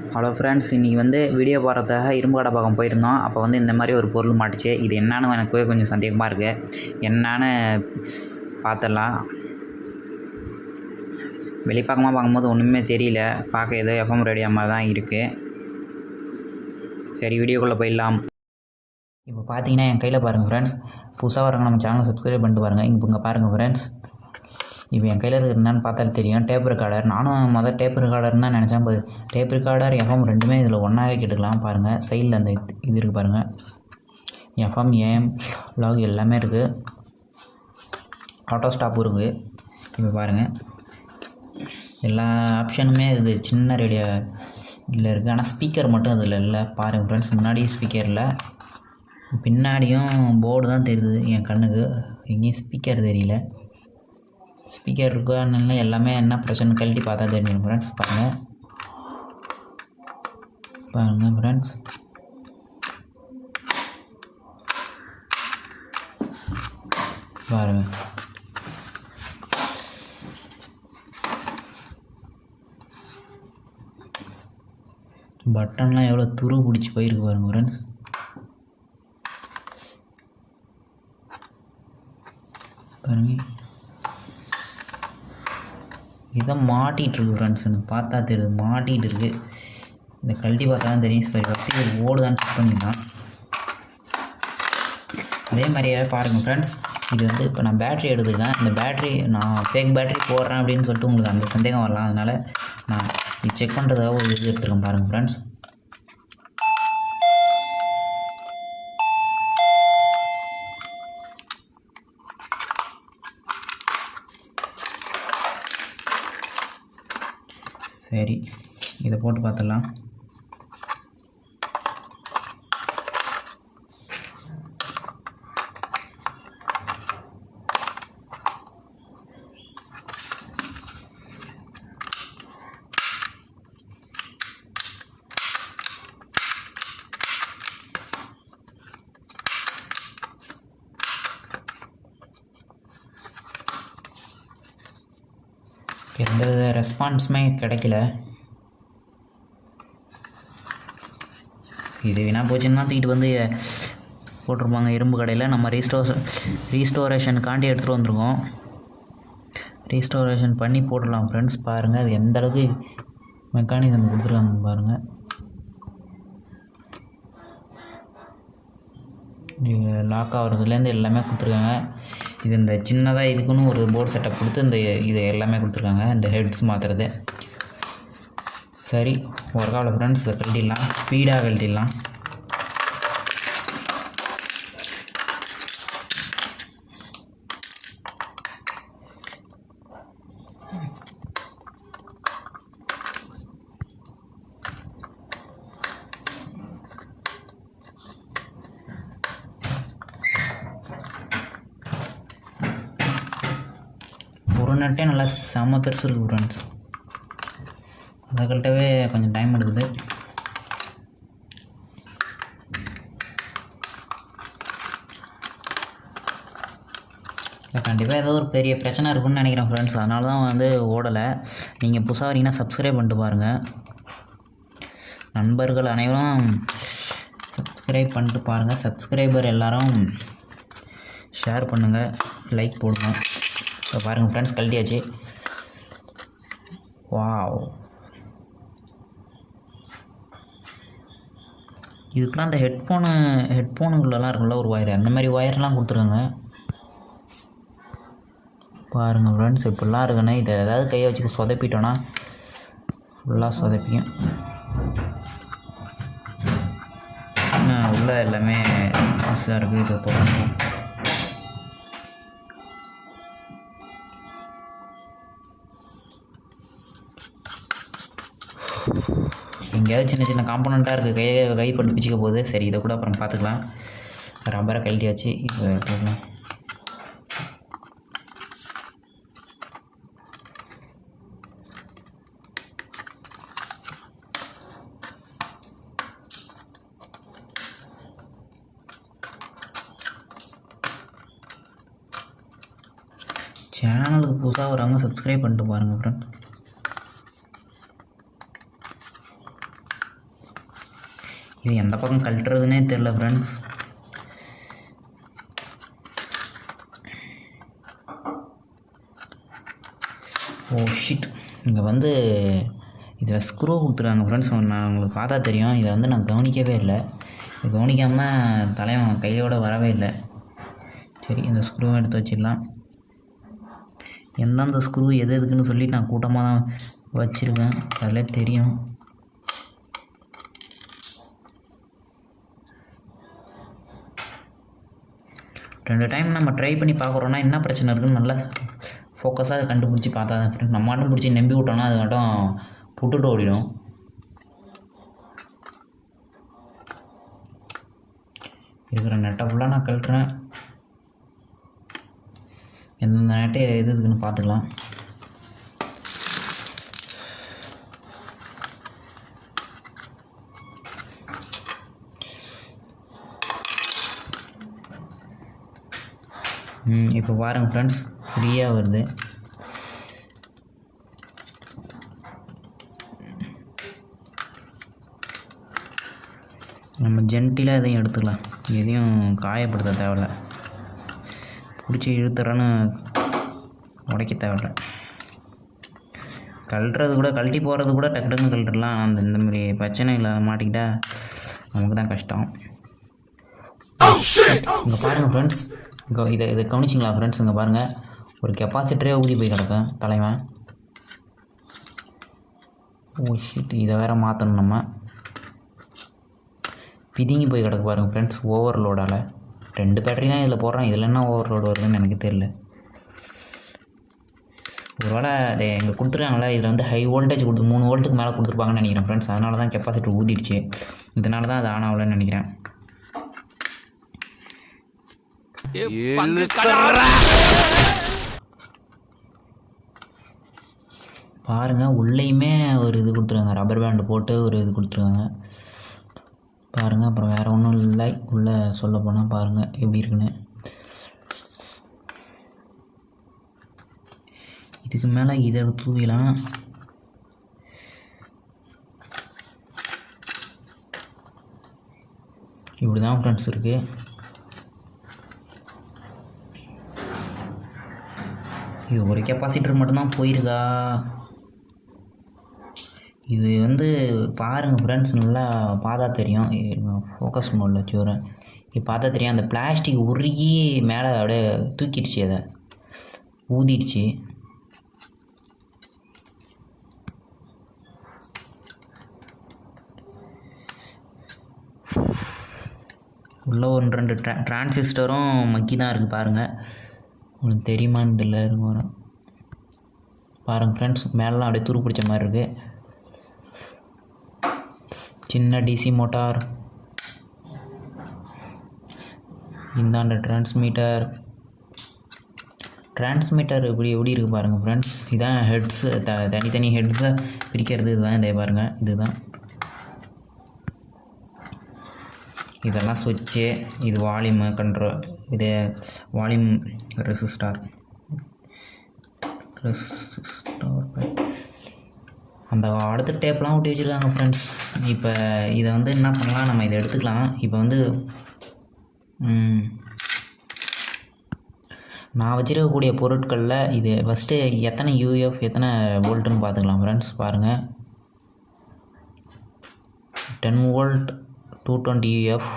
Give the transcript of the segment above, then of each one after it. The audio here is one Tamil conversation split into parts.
ஹலோ ஃப்ரெண்ட்ஸ், இன்றைக்கி வீடியோ போடுறதுக்காக இரும்பு கடை பக்கம் போயிருந்தோம். அப்போ இந்த மாதிரி ஒரு பொருள் மாட்டுச்சு. இது என்னான்னு எனக்கு கொஞ்சம் சந்தேகமாக இருக்குது. என்னான்னு பார்த்துடலாம். வெளிப்பக்கமாக பார்க்கும்போது ஒன்றுமே தெரியல. பார்க்க ஏதோ எஃப்எம் ரேடியோ மாதிரி தான் இருக்குது. சரி, வீடியோக்குள்ளே போயிடலாம். இப்போ பார்த்தீங்கன்னா என் கையில் பாருங்கள் ஃப்ரெண்ட்ஸ், புதுசாக வரவங்க நம்ம சேனலை சப்ஸ்கிரைப் பண்ணிட்டு பாருங்கள். இங்கே பாருங்கள் ஃப்ரெண்ட்ஸ், இப்போ என் கையில் என்னென்னு பார்த்தாலும் தெரியும், டேப் ரெக்கார்டர். நானும் டேப் ரெக்கார்டர்னு தான் நினச்சேன். டேப் ரெக்கார்டர் எஃப்எம் ரெண்டுமே இதில் ஒன்றாவே கேட்டுக்கலாம். பாருங்கள், சைடில் அந்த இது இருக்குது பாருங்கள், எஃப்எம் ஏஎம் லாக் எல்லாமே இருக்குது. ஆட்டோ ஸ்டாப்பும் இருக்குது. இப்போ பாருங்கள், எல்லா ஆப்ஷனுமே இது சின்ன ரேடியோ இதில் இருக்குது. ஆனால் ஸ்பீக்கர் மட்டும் அதில் இல்லை. பாருங்கள் ஃப்ரெண்ட்ஸ், முன்னாடி ஸ்பீக்கர் இல்லை, பின்னாடியும் போர்டு தான் தெரியுது என் கண்ணுக்கு. எங்கேயும் ஸ்பீக்கர் தெரியல. ஸ்பீக்கர் இருக்கான்னு எல்லாமே என்ன பிரச்சனை கழட்டி பார்த்தா தெரியும் ஃப்ரெண்ட்ஸ். பாருங்கள் ஃப்ரெண்ட்ஸ், பாருங்கள் பட்டன்லாம் எவ்வளோ துரு பிடிச்சி போயிருக்கு பாருங்கள் ஃப்ரெண்ட்ஸ். பாருங்கள், இதை மாட்டிகிட்ருக்கு ஃப்ரெண்ட்ஸ். எனக்கு பார்த்தா தெரியுது மாட்டிகிட்டு இருக்குது. இந்த கழட்டி பார்த்தா தான் தெரியும். சரி, ஃபஸ்ட்டு இது ஓடுதான்னு செக் பண்ணிடலாம். அதே மாதிரியே பாருங்கள் ஃப்ரெண்ட்ஸ், இது இப்போ நான் பேட்ரி எடுத்துருக்கேன். இந்த பேட்ரி நான் ஃபேக் பேட்ரி போடுறேன் அப்படின்னு சொல்லிட்டு உங்களுக்கு அந்த சந்தேகம் வரலாம். அதனால் நான் இது செக் பண்ணுறதுக்காக ஒரு இது எடுத்துருக்கேன். பாருங்கள் ஃப்ரெண்ட்ஸ், சரி, இதை போட்டு பார்த்துடலாம். எந்த வித ரெஸ்பான்ஸுமே கிடைக்கல. இது வீணாக போச்சுன்னா தூக்கிட்டு போட்டிருப்பாங்க இரும்பு கடையில். நம்ம ரீஸ்டோரேஷனுக்காண்டி எடுத்துகிட்டு வந்திருக்கோம். ரீஸ்டோரேஷன் பண்ணி போடலாம் ஃப்ரெண்ட்ஸ். பாருங்கள், அது எந்த அளவுக்கு மெக்கானிசம் கொடுத்துருக்காங்க பாருங்கள். லாக் ஆகிறதுலேருந்து எல்லாமே கொடுத்துருக்காங்க. இது இந்த சின்னதாக இதுக்குன்னு ஒரு போர்டு செட்டப் கொடுத்து இது எல்லாமே கொடுத்துருக்காங்க. இந்த ஹெட்ஸ் மாற்றுறது. சரி, ஒர்க் ஆகல ஃப்ரெண்ட்ஸ். கழட்டிடலாம், ஸ்பீடாக கழட்டிடலாம். ஒரு நட்டே நல்லா செம்ம பெருசு இருக்குது ஃப்ரெண்ட்ஸ். அதை கழட்டவே கொஞ்சம் டைம் எடுக்குது. கண்டிப்பாக ஏதோ ஒரு பெரிய பிரச்சனை இருக்குன்னு நினைக்கிறேன் ஃப்ரெண்ட்ஸ். அதனால தான் ஓடலை. நீங்கள் புதுசாக வரீங்கன்னா சப்ஸ்கிரைப் பண்ணிட்டு பாருங்கள். நண்பர்கள் அனைவரும் சப்ஸ்கிரைப் பண்ணிட்டு பாருங்கள். சப்ஸ்கிரைபர் எல்லோரும் ஷேர் பண்ணுங்கள், லைக் போடுங்க. இப்போ பாருங்கள் ஃப்ரெண்ட்ஸ், கழட்டியாச்சு. வாவ், இதுக்கெலாம் அந்த ஹெட்ஃபோனுக்குள்ளெல்லாம் இருக்குல்ல ஒரு ஒயர், அந்த மாதிரி ஒயர்லாம் கொடுத்துருக்காங்க. பாருங்கள் ஃப்ரெண்ட்ஸ், இப்படிலாம் இருக்குன்னு. இதை ஏதாவது கையை வச்சு சொதப்பிட்டோன்னா ஃபுல்லாக சொதப்பிக்கும். உள்ளே எல்லாமே புதுசாக இருக்குது. இதை தொடங்கும் எங்கேயாவது சின்ன சின்ன காம்போனண்ட்டாக இருக்குது. கை போட்டு பிச்சுக்க போகுது. சரி, இதை கூட அப்புறம் பார்த்துக்கலாம். ரப்பரை கழட்டியாச்சு. இப்போ போகலாம். சேனலுக்கு புதுசாக வரவங்க சப்ஸ்கிரைப் பண்ணிட்டு பாருங்கள் ஃப்ரெண்ட். இது எந்த பக்கம் கழட்டுறதுனே தெரில ஃப்ரெண்ட்ஸ். ஓ ஷிட், இங்கே வந்து இதில் ஸ்க்ரூ கொடுத்துருக்காங்க ஃப்ரெண்ட்ஸ். நான் உங்களுக்கு பார்த்தா தெரியும். இதை வந்து நான் கவனிக்கவே இல்லை. இது கவனிக்காமல் தான் தலைவன் கையோடு வரவே இல்லை. சரி, இந்த ஸ்க்ரூவை எடுத்து வச்சிடலாம். எந்தெந்த ஸ்க்ரூ எது எதுக்குன்னு சொல்லி நான் கூட்டமாக தான் வச்சுருக்கேன், அதில் தெரியும். ரெண்டு டைம் நம்ம ட்ரை பண்ணி பார்க்குறோன்னா என்ன பிரச்சனை இருக்குதுன்னு நல்லா ஃபோக்கஸாக கண்டுபிடிச்சி பார்த்தா தான் ஃப்ரெண்ட்ஸ். நம்ம மட்டும் பிடிச்சி நம்பி விட்டோன்னா அது மட்டும் புட்டுட்டு ஓடிடும். இருக்கிற நெட்டை ஃபுல்லாக நான் கழட்டுறேன். எந்தெந்த நெட்டை எது இருக்குன்னு பார்த்துக்கலாம். இப்போ பாருங்கள் ஃப்ரெண்ட்ஸ், ஃப்ரீயாக வருது. நம்ம ஜென்டிலாக எதையும் எடுத்துக்கலாம், எதையும் காயப்படுத்த தேவையில்ல. பிடிச்சி இழுத்துறன்னு உடைக்க தேவையில்ல. கழட்டுறது கூட, கழட்டி போகிறது கூட டக்கு டக்குன்னு கழட்டுடலாம். இந்த மாதிரி பிரச்சனை இல்லாத மாட்டிக்கிட்டால் நமக்கு தான் கஷ்டம். இங்கே பாருங்கள் ஃப்ரெண்ட்ஸ், இதை கவனிச்சிங்களா ஃப்ரெண்ட்ஸ்? இங்கே பாருங்கள், ஒரு கெப்பாசிட்டரே ஊதி போய் கிடக்கும் தலைவன். ஓ ஷிட், இதை வேறு மாற்றணும். நம்ம பிதுங்கி போய் கிடக்கு பாருங்கள் ஃப்ரெண்ட்ஸ், ஓவர்லோடால். 2 பேட்டரி தான் இதில் போடுறேன், இதில் என்ன ஓவர்லோடு வருதுன்னு எனக்கு தெரியல. ஒருவேளை அதை இங்கே கொடுத்துருக்காங்களே, இதில் வந்து ஹை வோல்டேஜ் 3 வோல்ட்டுக்கு மேலே கொடுத்துருப்பாங்கன்னு நினைக்கிறேன் ஃப்ரெண்ட்ஸ். அதனால தான் கெப்பாசிட்டர் ஊதிடுச்சு. இதனால தான் அது ஆன் ஆகலன்னு நினைக்கிறேன். பாருங்கள், உள்ளேயுமே ஒரு இது கொடுத்துருக்காங்க, ரப்பர் பேண்டு போட்டு ஒரு இது கொடுத்துருக்காங்க பாருங்கள். அப்புறம் வேறு ஒன்றும் இல்லை, உள்ளே சொல்ல போனால் பாருங்கள் எப்படி இருக்குன்னு. இதுக்கு மேலே இதை தூவிலாம். இப்படி தான் ஃப்ரெண்ட்ஸ் இருக்குது. இது ஒரு கெப்பாசிட்டர் மட்டும்தான் போயிருக்கா? இது வந்து பாருங்கள் ஃப்ரெண்ட்ஸ், நல்லா பார்த்தா தெரியும். ஃபோக்கஸ் மோடில் வச்சு வரேன், இது பார்த்தா தெரியும். அந்த பிளாஸ்டிக் உருகி மேலே அப்படியே தூக்கிடுச்சு, அதை ஊதிடுச்சு. உள்ள 1-2 டிரான்சிஸ்டரும் மக்கி தான் இருக்குது பாருங்கள். உங்களுக்கு தெரியுமான்னு தெரியல, வரும் பாருங்கள் ஃப்ரெண்ட்ஸ். மேலெலாம் அப்படியே துரு பிடிச்ச மாதிரி இருக்குது. சின்ன டிசி மோட்டார், இந்தாண்ட டிரான்ஸ்மீட்டர் எப்படி இருக்குது பாருங்கள் ஃப்ரெண்ட்ஸ். இதுதான் ஹெட்ஸு, தனித்தனி ஹெட்ஸை பிரிக்கிறது. இதுதான் இதே பாருங்கள், இதுதான். இதெல்லாம் சுவிட்சு, இது வால்யூமு கண்ட்ரோல், இது வால்யூம் ரெசிஸ்டார். அந்த அடுத்த டேப்லாம் ஒட்டி வச்சுருக்காங்க ஃப்ரெண்ட்ஸ். இப்போ இதை வந்து என்ன பண்ணலாம், நம்ம இதை எடுத்துக்கலாம். இப்போ வந்து நான் வச்சுருக்கக்கூடிய பொருட்களில் இது ஃபஸ்ட்டு எத்தனை யூஎஃப் எத்தனை வோல்ட்டுன்னு பார்த்துக்கலாம் ஃப்ரெண்ட்ஸ். பாருங்கள், 10 வோல்ட் 220 யூஎஃப்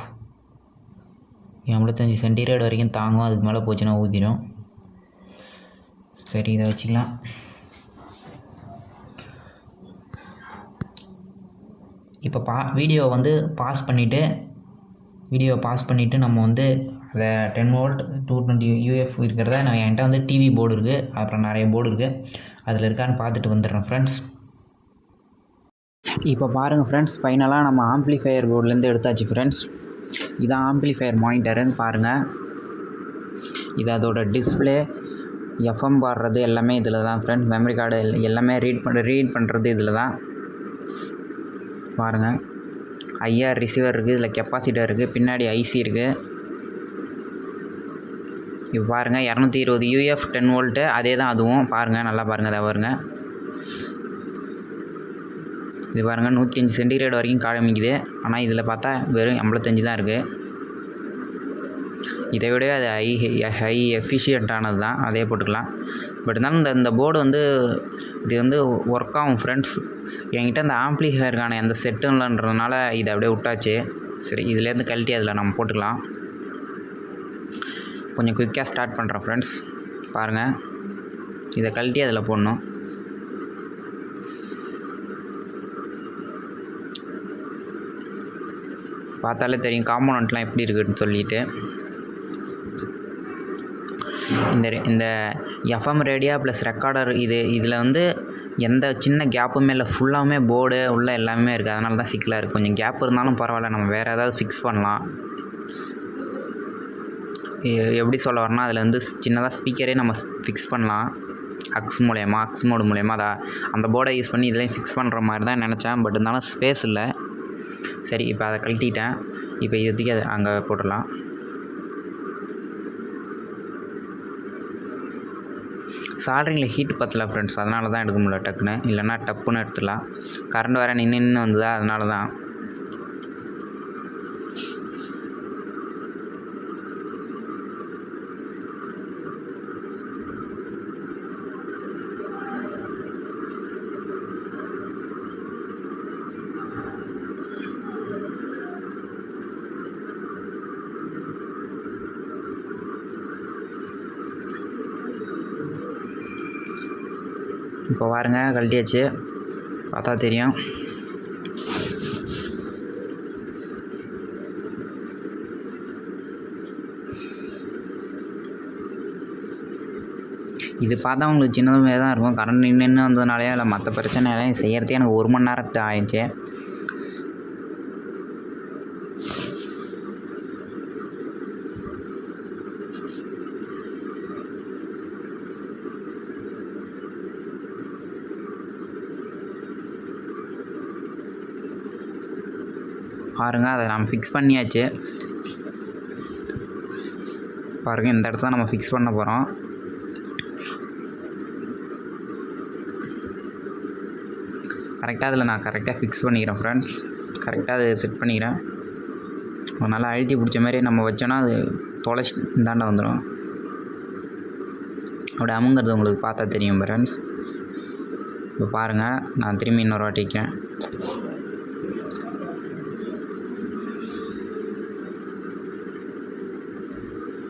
85 சென்டிகிரேட் வரைக்கும் தாங்கும். அதுக்கு மேலே போச்சுன்னா ஊதிடும். சரி, இதை வச்சுக்கலாம். இப்போ வீடியோவை வந்து பாஸ் பண்ணிவிட்டு நம்ம வந்து அதை 10 வோல்ட் 220 யூஎஃப் இருக்கிறத நான் என்கிட்ட வந்து டிவி போர்டு இருக்குது, அப்புறம் நிறைய போர்டு இருக்குது, அதில் இருக்கான்னு பார்த்துட்டு வந்துடுறேன் ஃப்ரெண்ட்ஸ். இப்போ பாருங்கள் ஃப்ரெண்ட்ஸ், ஃபைனலாக நம்ம ஆம்ப்ளிஃபையர் போர்ட்லேருந்து எடுத்தாச்சு ஃப்ரெண்ட்ஸ். இதான் ஆம்ப்ளிஃபையர் மானிட்டருன்னு பாருங்கள். இது அதோட டிஸ்பிளே, எஃப்எம் பாடுறது எல்லாமே இதில் தான் ஃப்ரெண்ட்ஸ். மெமரி கார்டு எல்லாமே ரீட் பண்ணுறது இதில் தான் பாருங்கள். ஐஆர் ரிசீவர் இருக்குது, இதில் கெப்பாசிட்டர் இருக்குது, பின்னாடி ஐசி இருக்குது. இப்போ பாருங்கள், 220 யூஎஃப் 10 வோல்ட்டு அதே தான் அதுவும். பாருங்கள், நல்லா பாருங்கள், அதை பாருங்கள். இது பாருங்கள் 105 சென்டிகிரேட் வரைக்கும் காமிக்குது. ஆனால் இதில் பார்த்தா வெறும் 85 தான் இருக்குது. இதை விட அது ஹை எஃபிஷியண்ட்டானது தான், அதே போட்டுக்கலாம். பட் இருந்தாலும் இந்த போர்டு வந்து இது வந்து ஒர்க் ஆகும் ஃப்ரெண்ட்ஸ். என்கிட்ட இந்த ஆம்ப்ளிஃபயருக்கான எந்த செட்டும் இல்லைன்றதுனால இதை அப்படியே விட்டாச்சு. சரி, இதுலேருந்து கழட்டி அதில் நம்ம போட்டுக்கலாம். கொஞ்சம் குயிக்காக ஸ்டார்ட் பண்ணுறேன் ஃப்ரெண்ட்ஸ். பாருங்கள், இதை கழட்டி அதில் போடணும். பார்த்தாலே தெரியும் காம்போனண்ட்லாம் எப்படி இருக்குதுன்னு சொல்லிட்டு. இந்த எஃப்எம் ரேடியோ ப்ளஸ் ரெக்கார்டர் இதில் வந்து எந்த சின்ன கேப்புமே இல்லை. ஃபுல்லாகவுமே போர்டு உள்ள எல்லாமே இருக்குது. அதனால தான் சிக்கலாக இருக்குது. கொஞ்சம் கேப் இருந்தாலும் பரவாயில்ல, நம்ம வேறு ஏதாவது ஃபிக்ஸ் பண்ணலாம். எப்படி சொல்ல வரனா, அதில் வந்து சின்னதாக ஸ்பீக்கரே நம்ம ஃபிக்ஸ் பண்ணலாம். அக்ஸ் மோடு மூலயமா அந்த போர்டை யூஸ் பண்ணி இதுலேயும் ஃபிக்ஸ் பண்ணுற மாதிரி தான் நினச்சேன். பட் இருந்தாலும் ஸ்பேஸ் இல்லை. சரி, இப்போ அதை கழட்டிட்டேன். இப்போ இதுக்கு அதை அங்கே போட்டுடலாம். சால்ட்ரிங்கில் ஹீட் பற்றல ஃப்ரெண்ட்ஸ், அதனால தான் எடுக்க முடியல டக்குன்னு. இல்லைன்னா டப்புன்னு எடுத்துடலாம். கரண்ட் வேறு நின்று வந்ததா, அதனால தான். இப்போ பாருங்கள், கழட்டியாச்சு. பார்த்தா தெரியும். இது பார்த்தா உங்களுக்கு சின்னதுமே தான் இருக்கும். கரண்ட் நின்று வந்ததுனாலே இல்லை மற்ற பிரச்சனையெல்லாம் செய்கிறதே எனக்கு 1 மணி நேரத்து ஆயிடுச்சு. பாருங்கள், அதை நம்ம ஃபிக்ஸ் பண்ணியாச்சு. பாருங்கள், இந்த இடத்துல நம்ம ஃபிக்ஸ் பண்ண போகிறோம். கரெக்டாக அதில் நான் கரெக்டாக ஃபிக்ஸ் பண்ணிக்கிறேன் ஃப்ரெண்ட்ஸ். கரெக்டாக அதை செட் பண்ணிக்கிறேன். நல்லா அழுத்தி பிடிச்ச மாதிரி நம்ம வச்சோன்னா அது தொலைச்சி இந்தாண்ட வந்துடும். அப்படி அமுங்கிறது உங்களுக்கு பார்த்தா தெரியும் ஃப்ரெண்ட்ஸ். இப்போ பாருங்கள், நான் திரும்பி இன்னொரு வாட்டி வைக்கிறேன்.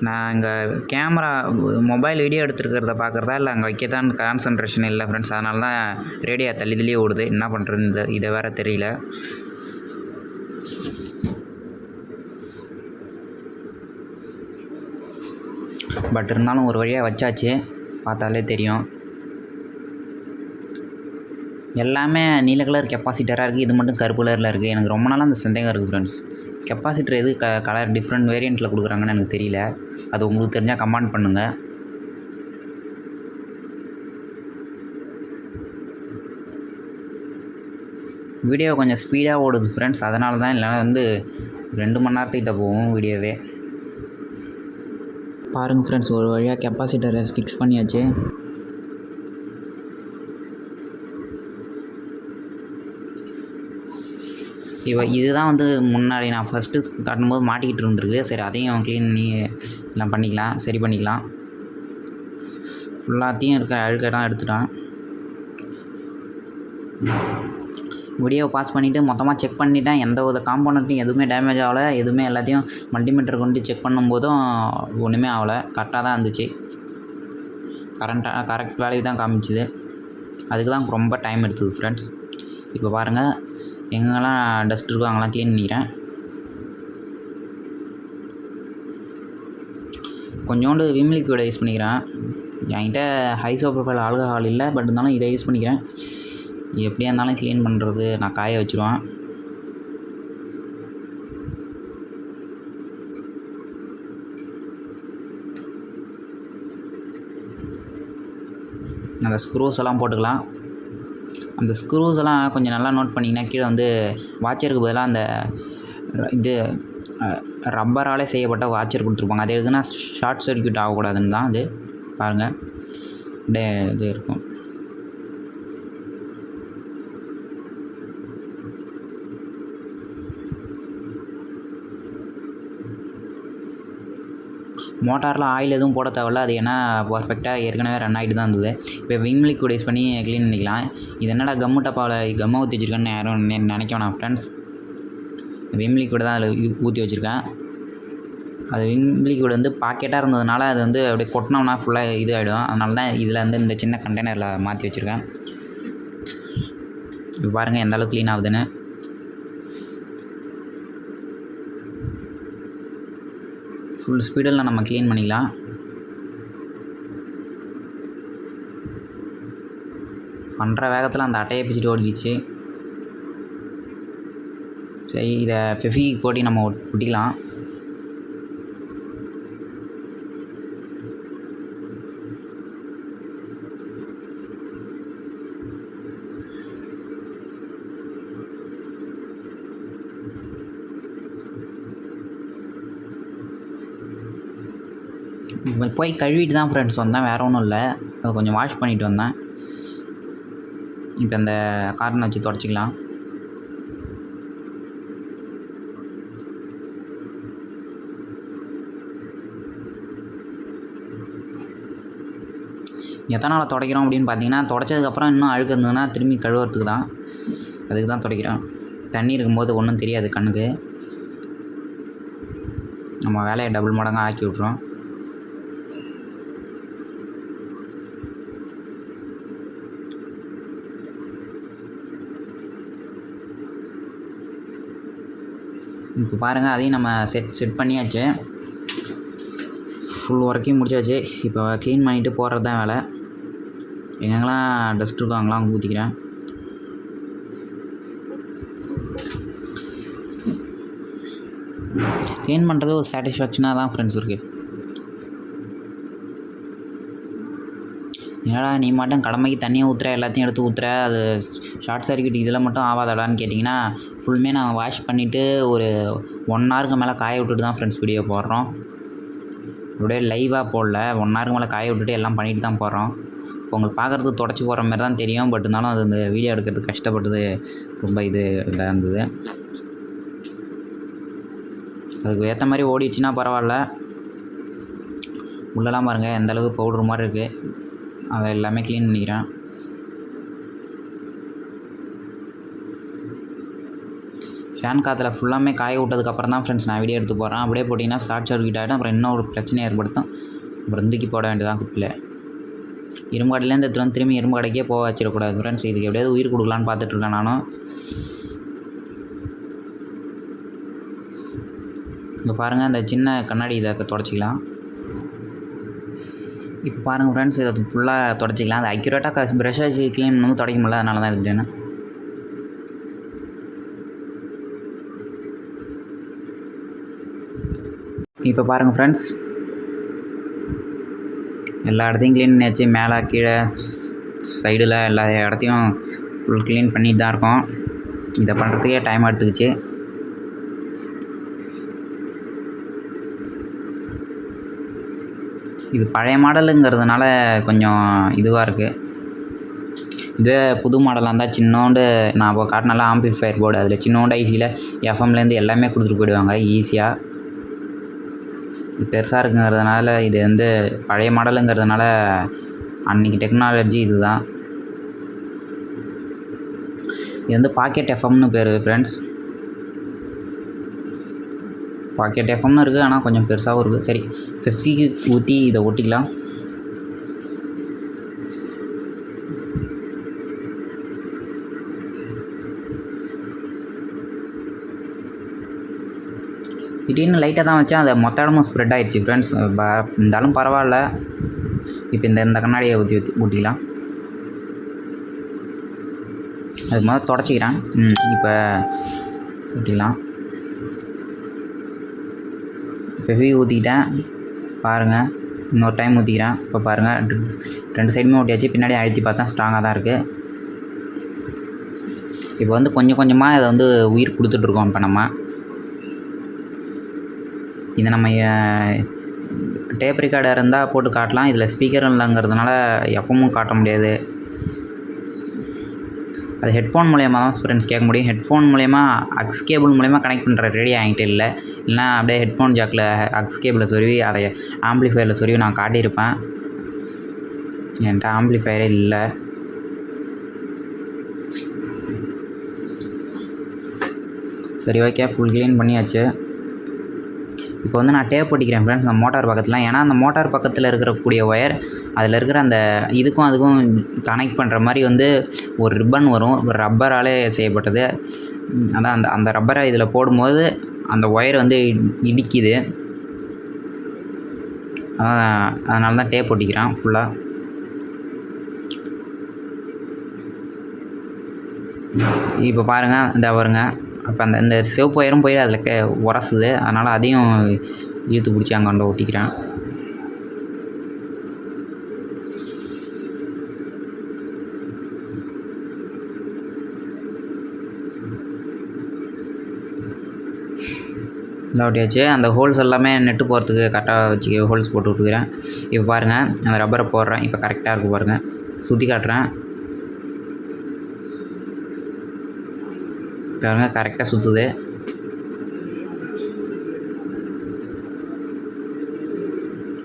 நான் இங்கே கேமரா மொபைல் வீடியோ எடுத்துருக்கிறத பார்க்குறதா இல்லை அங்கே வைக்கத்தான் கான்சன்ட்ரேஷன் இல்லை ஃப்ரெண்ட்ஸ். அதனால தான் ரேடியோ தள்ளியே ஓடுது. என்ன பண்ணுறது, இதை வேறு தெரியல. பட் இருந்தாலும் ஒரு வழியாக வச்சாச்சு. பார்த்தாலே தெரியும். எல்லாமே நீல கலர் கெப்பாசிட்டராக இருக்குது. இது மட்டும் கருப்பு கலரில் இருக்குது. எனக்கு ரொம்ப நாளாக அந்த சந்தேகம் இருக்குது ஃப்ரெண்ட்ஸ். கெப்பாசிட்டர் எது கலர் டிஃப்ரெண்ட் வேரியண்ட்டில் கொடுக்குறாங்கன்னு எனக்கு தெரியல. அது உங்களுக்கு தெரிஞ்சால் கமெண்ட் பண்ணுங்கள். வீடியோ கொஞ்சம் ஸ்பீடாக ஓடுது ஃப்ரெண்ட்ஸ். அதனால தான், இல்லைனா வந்து 2 மணி நேரத்துக்கிட்ட போகும் வீடியோவே. பாருங்கள் ஃப்ரெண்ட்ஸ், ஒரு வழியாக கெப்பாசிட்டரை ஃபிக்ஸ் பண்ணியாச்சு. இதுதான் வந்து முன்னாடி நான் ஃபஸ்ட்டு காட்டும்போது மாட்டிக்கிட்டு இருந்திருக்கு. சரி, அதையும் க்ளீன் பண்ணி எல்லாம் பண்ணிக்கலாம், சரி பண்ணிக்கலாம். ஃபுல்லாத்தையும் இருக்கிற அழுக்கெல்லாம் எடுத்துட்டான். வீடியோவை பாஸ் பண்ணிவிட்டு மொத்தமாக செக் பண்ணிவிட்டேன். எந்த ஒரு காம்போனண்ட்டையும் எதுவுமே டேமேஜ் ஆகலை. எதுவுமே எல்லாத்தையும் மல்டிமீட்டர் கொண்டு செக் பண்ணும்போதும் ஒன்றுமே ஆகலை. கரெக்டாக தான் இருந்துச்சு. கரெக்ட் வேலைக்கு தான் காமிச்சுது. அதுக்கு தான் ரொம்ப டைம் எடுத்தது ஃப்ரெண்ட்ஸ். இப்போ பாருங்கள், எங்கெல்லாம் டஸ்ட் இருக்கோ அங்கெல்லாம் க்ளீன் பண்ணிக்கிறேன். கொஞ்சோண்டு விம் லிக்விடை யூஸ் பண்ணிக்கிறேன். என்கிட்ட ஹைசோப்ரோபைல் ஆல்கஹால் இல்லை. பட் இருந்தாலும் இதை யூஸ் பண்ணிக்கிறேன். எப்படியா இருந்தாலும் க்ளீன் பண்ணுறது நான் காய வச்சுருவேன். அந்த ஸ்க்ரூஸ் எல்லாம் போட்டுக்கலாம். அந்த ஸ்க்ரூஸ் எல்லாம் கொஞ்சம் நல்லா நோட் பண்ணிங்கன்னா கீழே வந்து வாட்சருக்கு பதிலாக அந்த இது ரப்பராலே செய்யப்பட்ட வாட்சர் கொடுத்துருப்பாங்க. அது எதுனா ஷார்ட் சர்க்யூட் ஆகக்கூடாதுன்னு தான் அது. பாருங்கள், அப்படியே இது இருக்கும். மோட்டாரில் ஆயில் எதுவும் போட தேவையில்ல. அது ஏன்னா பர்ஃபெக்டாக ஏற்கனவே ரன் ஆகிட்டு தான் இருந்தது. இப்போ விம் லிக்விட் யூஸ் பண்ணி க்ளீன் பண்ணிக்கலாம். இது என்னடா கம்மு டப்பாவில் கம்மை ஊற்றி வச்சுருக்கேன்னு யாரும் நினைக்க வேணாம் ஃப்ரெண்ட்ஸ். விம் லிக்விட் தான் அதில் ஊற்றி வச்சுருக்கேன். அது விம் லிக்விட் வந்து பாக்கெட்டாக இருந்ததுனால அது வந்து அப்படியே கொட்டினோம்னா ஃபுல்லாக இது ஆகிடும். அதனால தான் இதில் வந்து இந்த சின்ன கண்டெய்னரில் மாற்றி வச்சுருக்கேன். இப்போ பாருங்கள் எந்த அளவுக்கு க்ளீன் ஆகுதுன்னு. ஃபுல் ஸ்பீடில் நம்ம க்ளீன் பண்ணிக்கலாம். பண்ணுற வேகத்தில் அந்த அட்டையை பிடிச்சிட்டு ஓடிடுச்சு. சரி, இதை ஃபெவிக் போட்டி நம்ம ஒட்டிக்கலாம். போய் கழுவிட்டு தான் ஃப்ரெண்ட்ஸ் வந்தேன், வேறு ஒன்றும் இல்லை. அதை கொஞ்சம் வாஷ் பண்ணிவிட்டு வந்தேன். இப்போ அந்த கார்னை வச்சு தொடச்சிக்கலாம். எத்தனால் துடைக்கிறோம் அப்படின்னு பார்த்தீங்கன்னா, துடைச்சதுக்கப்புறம் இன்னும் அழுக்கு இருந்ததுன்னா திரும்பி கழுவுறதுக்கு தான், அதுக்கு தான் துடைக்கிறோம். தண்ணி இருக்கும்போது ஒன்றும் தெரியாது கண்ணுக்கு. நம்ம வேலையை டபுள் மடங்காக ஆக்கி விட்றோம். இப்போ பாருங்கள், அதையும் நம்ம செட் பண்ணியாச்சு. ஃபுல் ஒர்க்கையும் முடிச்சாச்சு. இப்போ க்ளீன் பண்ணிவிட்டு போடுறது தான் வேலை. எங்கெங்கெல்லாம் டஸ்ட் இருக்கோ அங்கெல்லாம் ஊற்றிக்கிறேன். க்ளீன் பண்ணுறது ஒரு சாட்டிஸ்ஃபேக்ஷனாக தான் ஃப்ரெண்ட்ஸ் இருக்குது. என்னடா நீ மட்டும் கடமைக்கு தண்ணியை ஊற்றுற, எல்லாத்தையும் எடுத்து ஊற்றுற, அது ஷார்ட் சர்க்யூட் இதில் மட்டும் ஆகாதடான்னு கேட்டிங்கன்னா, ஃபுல்லுமே நாங்கள் வாஷ் பண்ணிவிட்டு ஒரு 1 ஹவருக்கு மேலே காய விட்டுட்டு தான் ஃப்ரெண்ட்ஸ் வீடியோ போடுறோம். அப்படியே லைவாக போடல, 1 ஹவருக்கு மேலே காய விட்டுட்டு எல்லாம் பண்ணிட்டு தான் போடுறோம். இப்போ உங்களுக்கு பார்க்குறதுக்கு தொடச்சி போடுற மாதிரி தான் தெரியும். பட் இருந்தாலும் அது இந்த வீடியோ எடுக்கிறதுக்கு கஷ்டப்பட்டது ரொம்ப இதாக இருந்தது. அதுக்கு ஏற்ற மாதிரி ஓடிடுச்சுன்னா பரவாயில்ல. உள்ளெல்லாம் பாருங்கள் எந்தளவு பவுட்ரு மாதிரி இருக்குது. அதை எல்லாமே க்ளீன் பண்ணிக்கிறேன். ஃபேன் காற்றுல ஃபுல்லாமே காய விட்டதுக்கப்புறம் தான் ஃப்ரெண்ட்ஸ் நான் வீடியோ எடுத்து போகிறேன். அப்படியே போட்டிங்கன்னா ஷார்ட் சர்க்யூட் ஆகிடும். அப்புறம் இன்னும் ஒரு பிரச்சனையை ஏற்படுத்தும். அப்புறம் தூக்கி போட வேண்டியதான் குப்பில். இரும்பு கடையிலேருந்து எடுத்துகிட்டு வந்து திரும்பி இரும்பு கடைக்கே போக வச்சிடக்கூடாது ஃப்ரெண்ட்ஸ். இதுக்கு எப்படியாவது உயிர் கொடுக்கலான்னு பார்த்துட்ருக்கேன் நானும். இங்கே பாருங்கள், அந்த சின்ன கண்ணாடி இதை தொடச்சிக்கலாம். இப்போ பாருங்கள் ஃப்ரெண்ட்ஸ், இதை ஃபுல்லாக தொடச்சிக்கலாம். அது அக்யூரேட்டாக ப்ரெஷ்ஷாக வச்சு க்ளீன் பண்ணணும், தொடக்க முடியல. அதனால தான் இது இப்படின்னு. இப்போ பாருங்கள் ஃப்ரெண்ட்ஸ், எல்லா இடத்தையும் க்ளீன் பண்ணியாச்சு. மேலே கீழே சைடில் எல்லா இடத்தையும் ஃபுல் க்ளீன் பண்ணிட்டு தான் இருக்கோம். இதை பண்ணுறதுக்கே டைம் எடுத்துக்கிச்சு. இது பழைய மாடலுங்கிறதுனால கொஞ்சம் இதுவாக இருக்குது. இதுவே புது மாடலாக இருந்தால் சின்னோண்டு நான் இப்போ காட்டினால ஆம்பிளிஃபயர் போர்டு, அதில் சின்னோண்டு ஐசியில் எஃப்எம்லேருந்து எல்லாமே கொடுத்துட்டு போயிடுவாங்க ஈஸியாக. இது பெருசாக இருக்குங்கிறதுனால, இது வந்து பழைய மாடலுங்கிறதுனால அன்றைக்கி டெக்னாலஜி இது தான். இது வந்து பாக்கெட் எஃப்எம்னு பேர் ஃப்ரெண்ட்ஸ். பாக்கெட் எஃப்எம்னு இருக்குது, ஆனால் கொஞ்சம் பெருசாகவும் இருக்குது. சரி, ஃபெவிக்கு ஊற்றி இதை ஒட்டிக்கலாம். திடீர்னு லைட்டாக தான் வச்சேன், அதை மொத்த இடமும் ஸ்ப்ரெட் ஆகிடுச்சு ஃப்ரெண்ட்ஸ். இருந்தாலும் பரவாயில்ல. இப்போ இந்த கண்ணாடியை ஊற்றிக்கலாம். அதுக்கு முதல்ல தொடச்சிக்கிறேன். இப்போ ஊற்றிக்கலாம். ஃபெவி ஊற்றிக்கிட்டேன் பாருங்கள். இன்னொரு டைம் ஊற்றிக்கிறேன். இப்போ பாருங்கள், 2 சைடுமே ஊட்டியாச்சு. பின்னாடி அழுத்தி பார்த்தா ஸ்ட்ராங்காக தான் இருக்குது. இப்போ வந்து கொஞ்சம் கொஞ்சமாக இதை வந்து உயிர் கொடுத்துட்ருக்கோம். இப்போ நம்ம இதை நம்ம டேப் ரெக்கார்டர் இருந்தால் போட்டு காட்டலாம். இதில் ஸ்பீக்கரும் இல்லைங்கிறதுனால எப்பவும் காட்ட முடியாது. அது ஹெட்ஃபோன் மூலயமா தான் ஃப்ரெண்ட்ஸ் கேட்க முடியும். ஹெட்ஃபோன் மூலயமா அக்ஸ் கேபிள் மூலயமா கனெக்ட் பண்ணுற ரெடி ஆகிட்டு இல்லைன்னா அப்படியே ஹெட்ஃபோன் ஜாக்கில் அக்ஸ் கேபிளை சொருவி அதை ஆம்பிளிஃபையரில் சொருவி நான் காட்டியிருப்பேன். என்கிட்ட ஆம்பிளிஃபையரே இல்லை. சரி, ஓகே, ஃபுல் க்ளீன் பண்ணியாச்சு. இப்போ வந்து நான் டேப் ஒட்டிக்கிறேன் ஃப்ரெண்ட்ஸ் அந்த மோட்டார் பக்கத்தில். ஏன்னா அந்த மோட்டார் பக்கத்தில் இருக்கக்கூடிய ஒயர் அதில் இருக்கிற அந்த இதுக்கும் அதுக்கும் கனெக்ட் பண்ணுற மாதிரி வந்து ஒரு ரிப்பன் வரும், ஒரு ரப்பராலே செய்யப்பட்டது. அதான் அந்த ரப்பரை இதில் போடும்போது அந்த ஒயர் வந்து இடிக்குது. அதனால தான் டேப் ஒட்டிக்கிறேன் ஃபுல்லாக. இப்போ பாருங்கள், இந்த வருங்க. அப்போ இந்த சிவப்பு ஒயரும் போய் அதில் உரசுது. அதனால் அதையும் இழுத்து பிடிச்சி அங்கே கொண்டு ஒட்டிக்கிறேன். இந்த ஒட்டியாச்சு. அந்த ஹோல்ஸ் எல்லாமே நெட்டு போகிறதுக்கு கரெக்டாக வச்சு ஹோல்ஸ் போட்டு விட்டுக்கிறேன். இப்போ பாருங்கள், அந்த ரப்பரை போடுறேன். இப்போ கரெக்டாக இருக்குது பாருங்கள். சுற்றி காட்டுறேன் பாருங்க, கரெக்டாக சுற்றுது.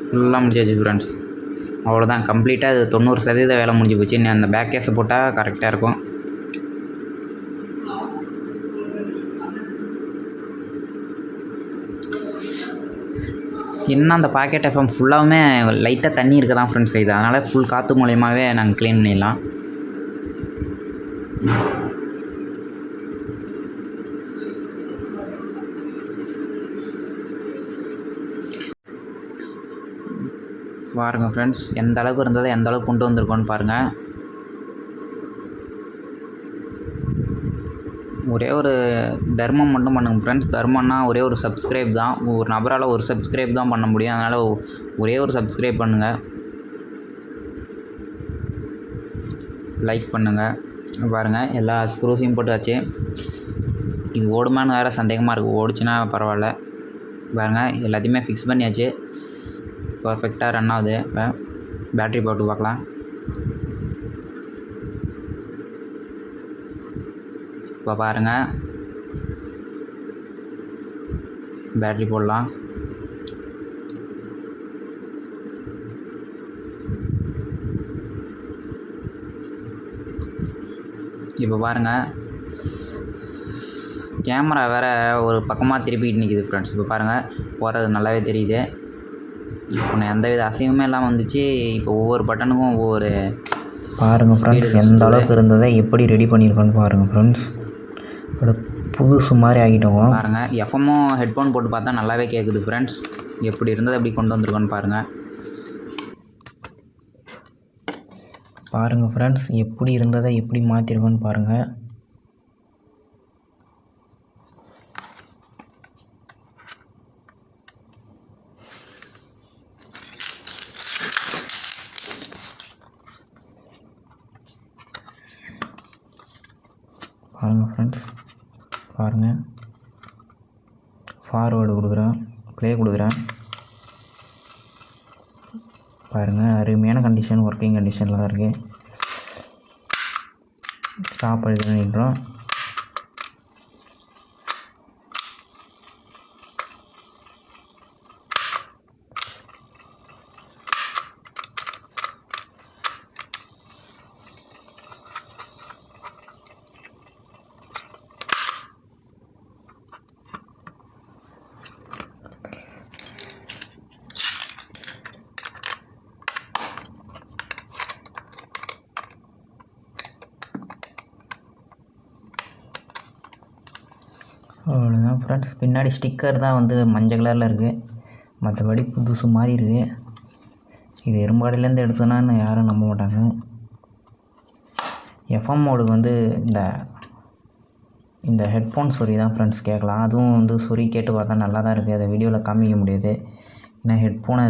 ஃபுல்லாக முடிஞ்சாச்சு ஃப்ரெண்ட்ஸ். அவ்வளோதான், கம்ப்ளீட்டாக அது 90% வேலை முடிஞ்சு போச்சு. இன்னும் அந்த பேக் கேஸை போட்டால் கரெக்டாக இருக்கும். இன்னும் அந்த பாக்கெட் எஃப்எம் ஃபுல்லாகவுமே லைட்டாக தண்ணி இருக்க தான் ஃப்ரெண்ட்ஸ் செய்யுது. அதனால் ஃபுல் காற்று மூலயமாவே நாங்கள் க்ளீன் பண்ணிடலாம். பாருங்கள் ஃப்ரெண்ட்ஸ், எந்த அளவுக்கு இருந்ததை எந்த அளவுக்கு கொண்டு வந்திருக்கோன்னு பாருங்கள். ஒரே ஒரு தர்மம் மட்டும் பண்ணுங்கள் ஃப்ரெண்ட்ஸ். தர்மம்னா ஒரே ஒரு சப்ஸ்கிரைப் தான். ஒரு நபரால் ஒரு சப்ஸ்கிரைப் தான் பண்ண முடியும். அதனால் ஒரே ஒரு சப்ஸ்கிரைப் பண்ணுங்கள், லைக் பண்ணுங்கள். பாருங்கள், எல்லா ஸ்க்ரூஸையும் போட்டாச்சு. இது ஓடுமான்னு வேறு சந்தேகமாக இருக்குது. ஓடிச்சுன்னா பரவாயில்ல. பாருங்கள், எல்லாத்தையுமே ஃபிக்ஸ் பண்ணியாச்சு. பர்ஃபெக்டாக ரன் ஆகுது. இப்போ பேட்ரி போட்டு பார்க்கலாம். இப்போ பாருங்கள், பேட்ரி போடலாம். இப்போ பாருங்கள், கேமரா வேறு ஒரு பக்கமாக திருப்பிட்டு நிற்கிது ஃப்ரெண்ட்ஸ். இப்போ பாருங்கள், போகிறது நல்லாவே தெரியுது. இப்போ எந்தவித அசைவுமே இல்லாமல் வந்துச்சு. இப்போ ஒவ்வொரு பட்டனுக்கும் ஒவ்வொரு பாருங்கள் ஃப்ரெண்ட்ஸ், எந்த அளவுக்கு இருந்ததை எப்படி ரெடி பண்ணியிருக்கோன்னு பாருங்கள் ஃப்ரெண்ட்ஸ். புதுசு மாதிரி ஆகிட்டோம். பாருங்கள், எஃப்எம்மும் ஹெட்ஃபோன் போட்டு பார்த்தா நல்லாவே கேட்குது ஃப்ரெண்ட்ஸ். எப்படி இருந்தது எப்படி கொண்டு வந்திருக்கோன்னு பாருங்கள். பாருங்கள் ஃப்ரெண்ட்ஸ், எப்படி இருந்ததை எப்படி மாற்றிருக்கோன்னு பாருங்கள். பாருங்கள் ஃப்ரெண்ட்ஸ், பாருங்கள், ஃபார்வேர்டு கொடுக்குறேன், ப்ளே கொடுக்குறேன். பாருங்கள், அருமையான கண்டிஷன், ஒர்க்கிங் கண்டிஷனில் தான் இருக்குது. ஸ்டாப் பண்ணிடுறோம். அவ்வளோதான் ஃப்ரெண்ட்ஸ். பின்னாடி ஸ்டிக்கர் தான் வந்து மஞ்சள் கலரில் இருக்குது. மற்றபடி புதுசு மாதிரி இருக்குது. இது எறும்பாடிலேருந்து எடுத்தோன்னா யாரும் நம்ப மாட்டாங்க. எஃப்எம் மோடுக்கு வந்து இந்த ஹெட்ஃபோன் சொறி தான் ஃப்ரெண்ட்ஸ் கேட்கலாம். அதுவும் வந்து சொறி கேட்டு பார்த்தா நல்லா தான் இருக்குது. அதை வீடியோவில் காமிக்க முடியாது. ஏன்னா ஹெட்ஃபோன்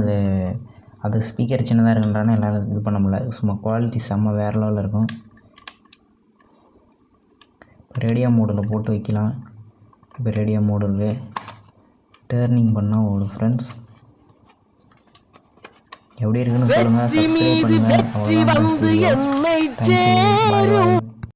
அது ஸ்பீக்கர் சின்னதாக இருக்குன்றானே எல்லோரும் இது பண்ண முடியல. சும்மா குவாலிட்டி செம்ம வேறு லெவலில் இருக்கும். ரேடியோ மோடில் போட்டு வைக்கலாம். இப்போ ரேடியோ மோடு இருக்குது. டேர்னிங் பண்ணால் ஓடும் ஃப்ரெண்ட்ஸ். எப்படி இருக்குன்னு சொல்லுங்கள், சப்ஸ்கிரைப் பண்ணுங்கள். அவ்வளோதான் ஃப்ரெண்ட்ஸ். தேங்க்யூ, பாய் பாய்.